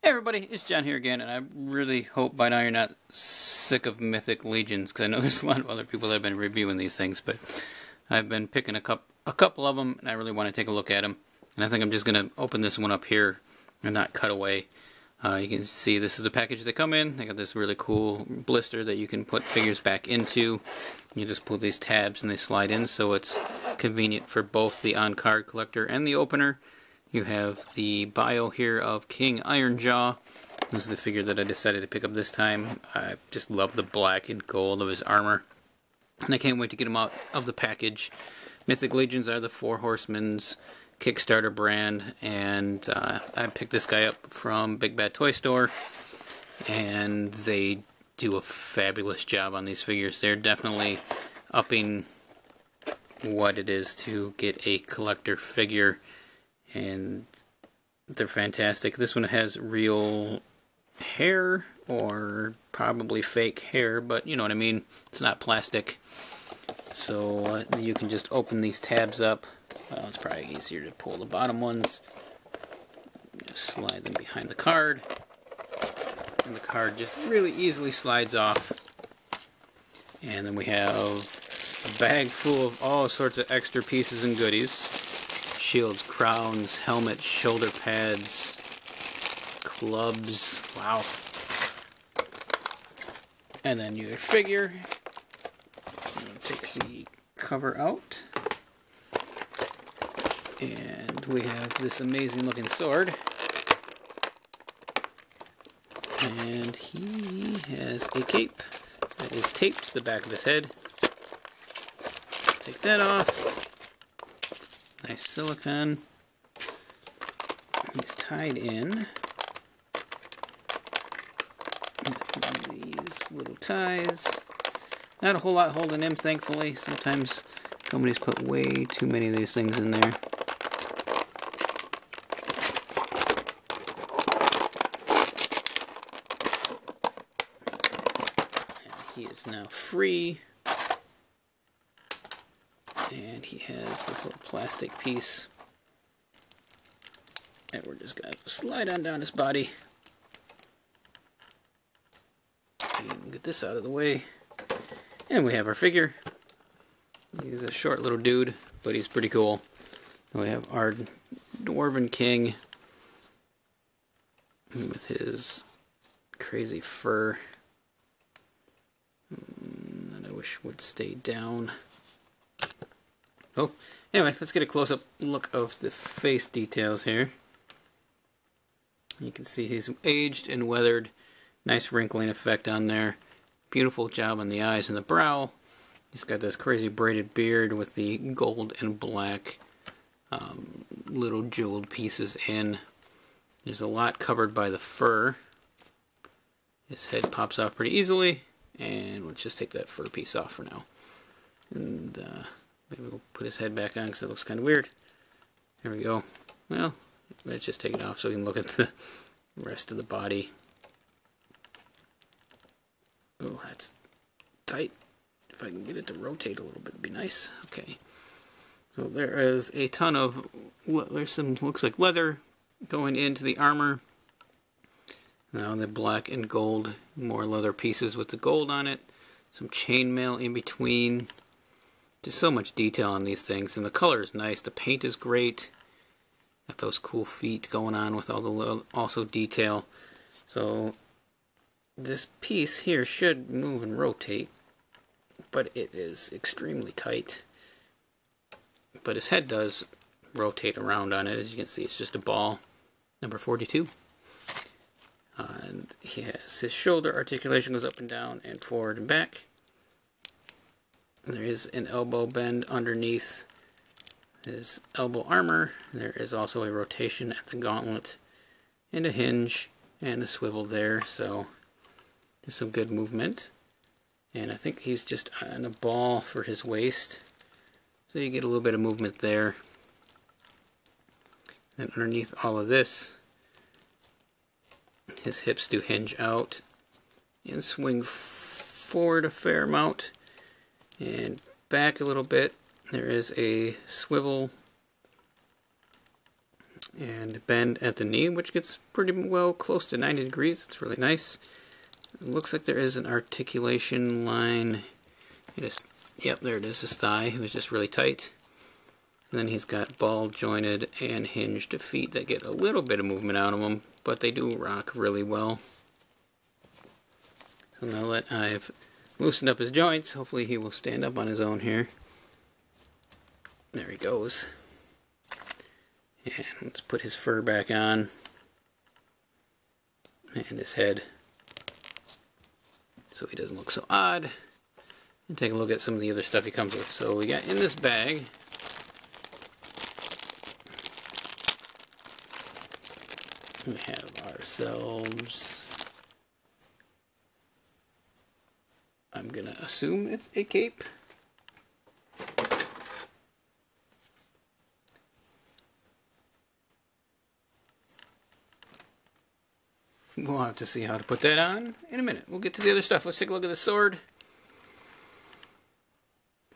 Hey everybody, it's John here again, and I really hope by now you're not sick of Mythic Legions, because I know there's a lot of other people that have been reviewing these things, but I've been picking a couple of them, and I really want to take a look at them. And I think I'm just going to open this one up here and not cut away. You can see this is the package they come in. They got this really cool blister that you can put figures back into. You just pull these tabs and they slide in, so it's convenient for both the on-card collector and the opener. You have the bio here of King Ironjaw. This is the figure that I decided to pick up this time. I just love the black and gold of his armor, and I can't wait to get him out of the package. Mythic Legions are the Four Horsemen's Kickstarter brand, and I picked this guy up from Big Bad Toy Store, and they do a fabulous job on these figures. They're definitely upping what it is to get a collector figure, and they're fantastic. This one has real hair, or probably fake hair, but you know what I mean. It's not plastic. So you can just open these tabs up. Well, it's probably easier to pull the bottom ones. Just slide them behind the card. And the card just really easily slides off. And then we have a bag full of all sorts of extra pieces and goodies. Shields, crowns, helmets, shoulder pads, clubs. Wow. And then your figure. Take the cover out. And we have this amazing looking sword. And he has a cape that is taped to the back of his head. Let's take that off. Nice silicone. He's tied in with these little ties. Not a whole lot holding him, thankfully. Sometimes companies put way too many of these things in there. And he is now free. And he has this little plastic piece that we're just going to slide on down his body. And get this out of the way. And we have our figure. He's a short little dude, but he's pretty cool. And we have our Dwarven King with his crazy fur that I wish would stay down. Oh, anyway, let's get a close-up look of the face details here. You can see he's aged and weathered. Nice wrinkling effect on there. Beautiful job on the eyes and the brow. He's got this crazy braided beard with the gold and black little jeweled pieces in. There's a lot covered by the fur. His head pops off pretty easily. And let's just take that fur piece off for now. And maybe we'll put his head back on because it looks kind of weird. There we go. Well, let's just take it off so we can look at the rest of the body. Oh, that's tight. If I can get it to rotate a little bit, it'd be nice. Okay. So there is a ton of, there's some, looks like leather going into the armor. Now the black and gold, more leather pieces with the gold on it. Some chainmail in between. Just so much detail on these things, and the color is nice. The paint is great. Got those cool feet going on with all the little, also detail. So this piece here should move and rotate, but it is extremely tight. But his head does rotate around on it. As you can see, it's just a ball. Number 42. And he has his shoulder articulation goes up and down and forward and back. There is an elbow bend underneath his elbow armor. There is also a rotation at the gauntlet and a hinge and a swivel there, so there's some good movement. And I think he's just on a ball for his waist, so you get a little bit of movement there. And underneath all of this, his hips do hinge out and swing forward a fair amount and back a little bit. There is a swivel and bend at the knee, which gets pretty well close to 90 degrees. It's really nice. It looks like there is an articulation line. Yep, there it is, his thigh. It was just really tight. And then he's got ball jointed and hinged feet that get a little bit of movement out of them, but they do rock really well. So now that I've loosened up his joints, hopefully he will stand up on his own here. There he goes. And let's put his fur back on. And his head, so he doesn't look so odd. And take a look at some of the other stuff he comes with. So we got in this bag, we have ourselves, I'm gonna assume it's a cape. We'll have to see how to put that on in a minute. We'll get to the other stuff. Let's take a look at the sword.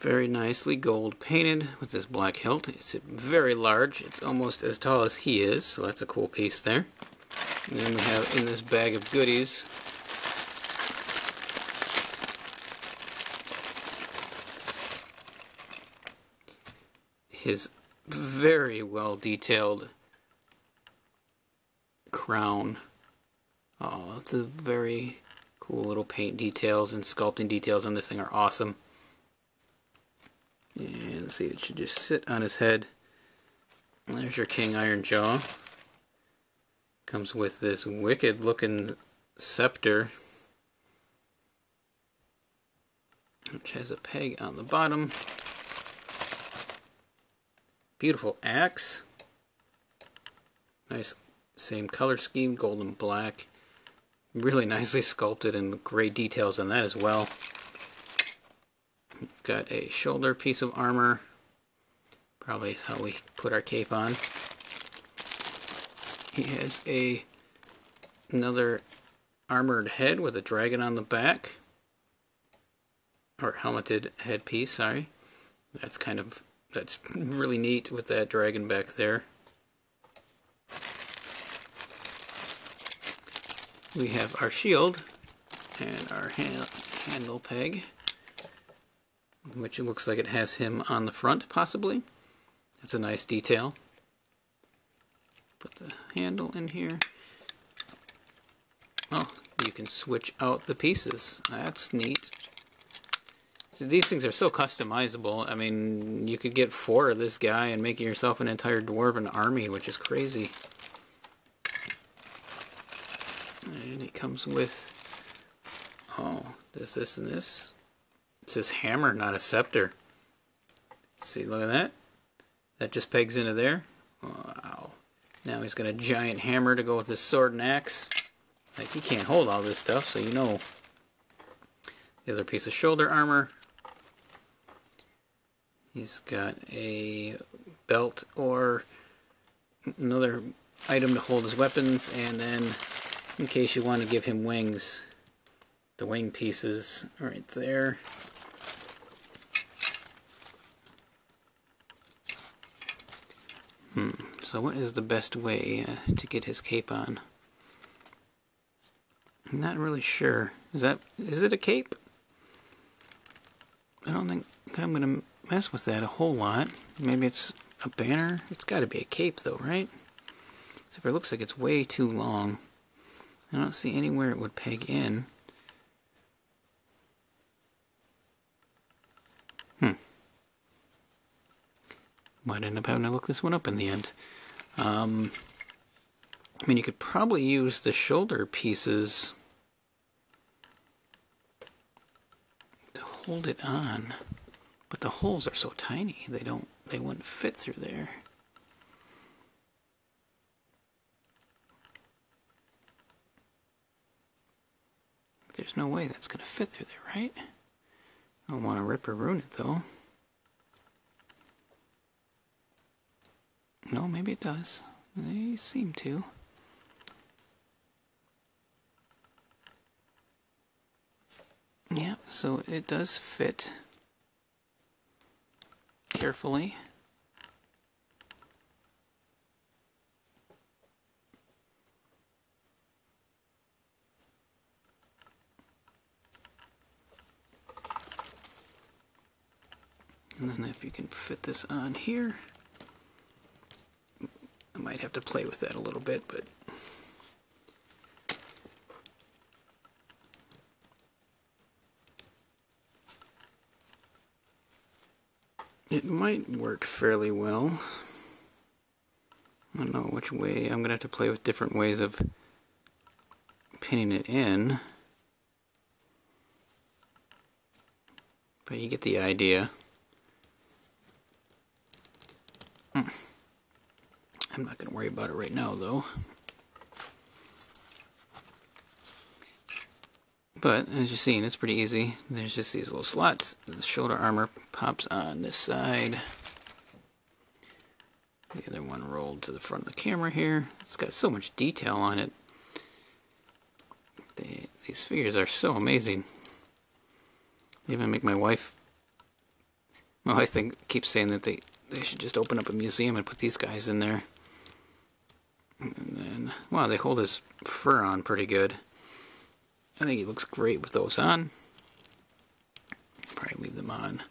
Very nicely gold painted with this black hilt. It's very large. It's almost as tall as he is, so that's a cool piece there. And then we have in this bag of goodies his very well detailed crown. Oh, the very cool little paint details and sculpting details on this thing are awesome. And let's see, it should just sit on his head. And there's your King Ironjaw. Comes with this wicked looking scepter, which has a peg on the bottom. Beautiful axe. Nice, same color scheme, gold and black. Really nicely sculpted and great details on that as well. We've got a shoulder piece of armor. Probably how we put our cape on. He has another armored head with a dragon on the back. Or helmeted headpiece, sorry. That's really neat with that dragon back there. We have our shield and our handle peg, which it looks like it has him on the front, possibly. That's a nice detail. Put the handle in here. Oh, you can switch out the pieces. That's neat. So these things are so customizable. I mean, you could get 4 of this guy and make yourself an entire dwarven army, which is crazy. And it comes with, oh, this, and this. It says hammer, not a scepter. See, look at that. That just pegs into there. Wow. Now he's got a giant hammer to go with his sword and axe. Like, he can't hold all this stuff, so you know. The other piece of shoulder armor. He's got a belt or another item to hold his weapons, and then in case you want to give him wings, the wing pieces right there. So what is the best way to get his cape on? I'm not really sure. Is it a cape? I don't think I'm gonna mess with that a whole lot. Maybe it's a banner. It's got to be a cape though, right? Except it looks like it's way too long. I don't see anywhere it would peg in. Might end up having to look this one up in the end. I mean, you could probably use the shoulder pieces to hold it on, but the holes are so tiny they wouldn't fit through there. There's no way that's gonna fit through there, right? I don't want to rip or ruin it though. No, maybe it does. They seem to. Yeah, so it does fit carefully. And then if you can fit this on here, I might have to play with that a little bit, but it might work fairly well. I don't know which way. I'm going to have to play with different ways of pinning it in. But you get the idea. I'm not going to worry about it right now, though. But as you're seeing, it's pretty easy. There's just these little slots. The shoulder armor pops on this side. The other one rolled to the front of the camera here. It's got so much detail on it. These figures are so amazing. They even make my wife keeps saying that they should just open up a museum and put these guys in there. And then, wow, they hold his fur on pretty good. I think he looks great with those on. Probably leave them on.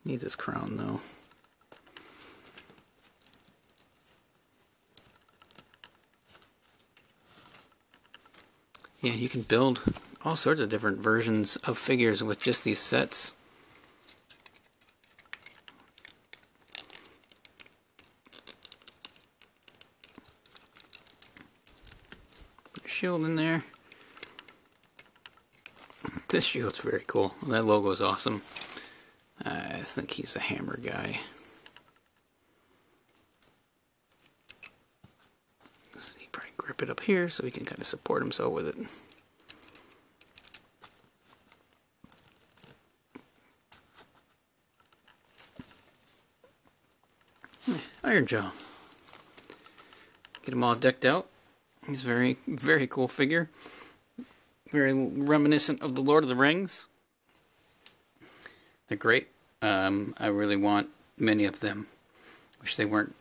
Needs his crown though. Yeah, you can build all sorts of different versions of figures with just these sets. Put a shield in there. This shield's very cool. That logo is awesome. I think he's a hammer guy. Let's see, probably grip it up here so he can kind of support himself with it. Ironjaw. Get him all decked out. He's a very, very cool figure. Very reminiscent of the Lord of the Rings. They're great. I really want many of them. Wish they weren't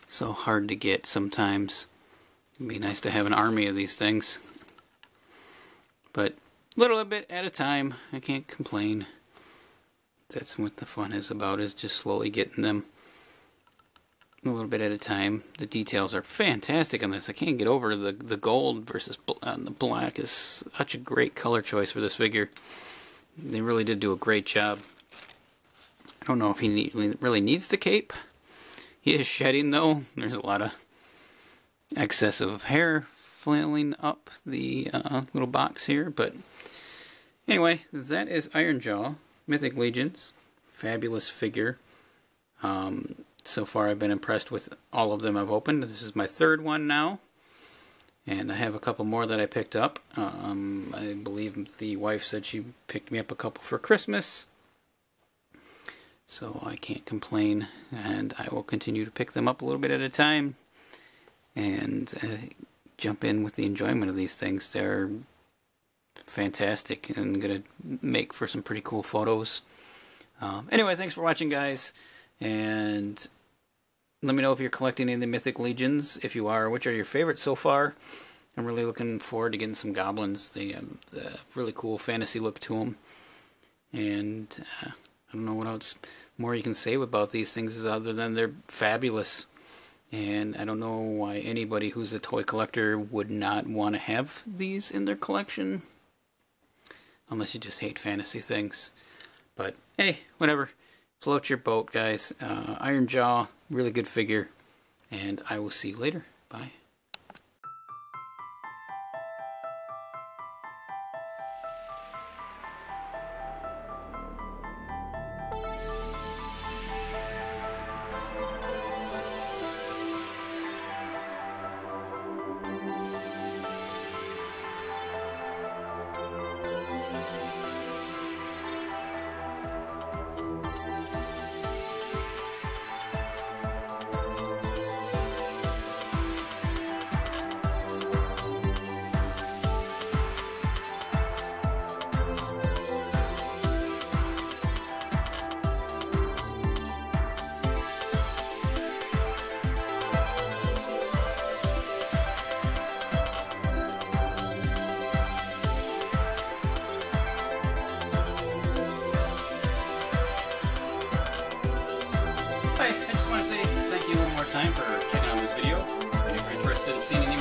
so hard to get sometimes. It'd be nice to have an army of these things. But little bit at a time. I can't complain. That's what the fun is about, is just slowly getting them a little bit at a time. The details are fantastic on this. I can't get over the gold versus the black is such a great color choice for this figure. They really did do a great job. I don't know if he really needs the cape. He is shedding though. There's a lot of excessive hair flailing up the little box here. But anyway, that is Ironjaw, Mythic Legions. Fabulous figure. So far I've been impressed with all of them I've opened. This is my third one now. And I have a couple more that I picked up. I believe the wife said she picked me up a couple for Christmas. So I can't complain. And I will continue to pick them up a little bit at a time. And jump in with the enjoyment of these things. They're fantastic and going to make for some pretty cool photos. Anyway, thanks for watching, guys. And let me know if you're collecting any of the Mythic Legions. If you are, which are your favorites so far? I'm really looking forward to getting some goblins. They have the really cool fantasy look to them. And I don't know what else more you can say about these things other than they're fabulous. And I don't know why anybody who's a toy collector would not want to have these in their collection. Unless you just hate fantasy things. But hey, whatever. Float your boat, guys. Ironjaw, really good figure. And I will see you later. Bye. time for checking out this video. If you're interested in seeing